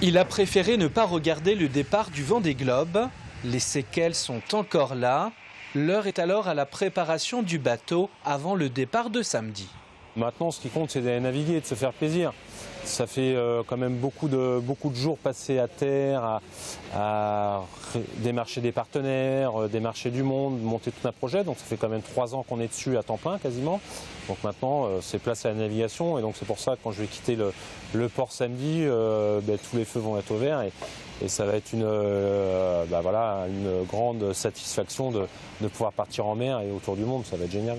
Il a préféré ne pas regarder le départ du Vendée Globe. Les séquelles sont encore là. L'heure est alors à la préparation du bateau avant le départ de samedi. Maintenant, ce qui compte, c'est d'aller naviguer, de se faire plaisir. Ça fait quand même beaucoup de jours passés à terre, à démarcher des partenaires, démarcher du monde, monter tout un projet. Donc ça fait quand même 3 ans qu'on est dessus à temps plein quasiment. Donc maintenant, c'est place à la navigation. Et donc c'est pour ça que quand je vais quitter le port samedi, tous les feux vont être au vert. Et ça va être une grande satisfaction de pouvoir partir en mer et autour du monde. Ça va être génial.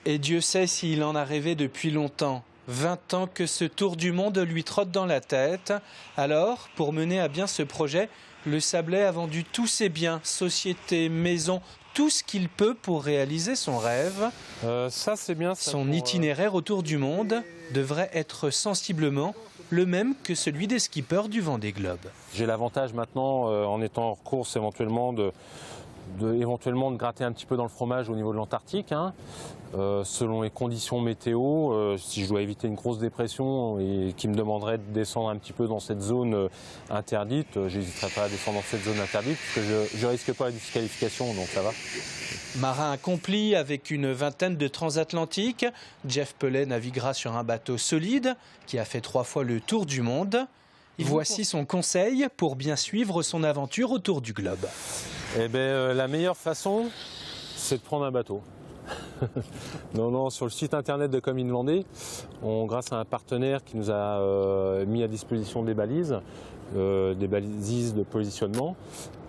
Et Dieu sait s'il en a rêvé depuis longtemps. 20 ans que ce tour du monde lui trotte dans la tête. Alors, pour mener à bien ce projet, le Sablais a vendu tous ses biens, sociétés, maisons, tout ce qu'il peut pour réaliser son rêve. Ça, c'est bien. Son itinéraire autour du monde devrait être sensiblement le même que celui des skippers du Vendée Globe. J'ai l'avantage maintenant, en étant hors course, éventuellement de gratter un petit peu dans le fromage au niveau de l'Antarctique, selon les conditions météo. Si je dois éviter une grosse dépression et qui me demanderait de descendre un petit peu dans cette zone interdite, je n'hésiterai pas à descendre dans cette zone interdite parce que je ne risque pas la disqualification, donc ça va. Marin accompli avec une vingtaine de transatlantiques, Jeff Pellet naviguera sur un bateau solide qui a fait 3 fois le tour du monde. Voici son conseil pour bien suivre son aventure autour du globe. La meilleure façon, c'est de prendre un bateau. Non, sur le site internet de Comme in Vendée, grâce à un partenaire qui nous a mis à disposition des balises de positionnement,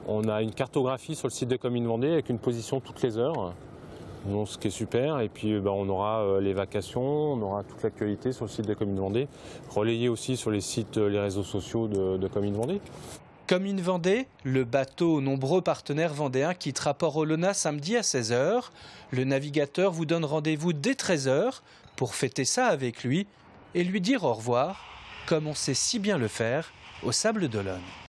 on a une cartographie sur le site de Comme in Vendée avec une position toutes les heures. Donc, ce qui est super, et puis on aura les vacations, on aura toute l'actualité sur le site de Comme in Vendée, relayé aussi sur les sites, les réseaux sociaux de Comme in Vendée. Comme in Vendée, le bateau aux nombreux partenaires vendéens quittera Port-Olona samedi à 16 h. Le navigateur vous donne rendez-vous dès 13 h pour fêter ça avec lui et lui dire au revoir, comme on sait si bien le faire au Sables d'Olonne.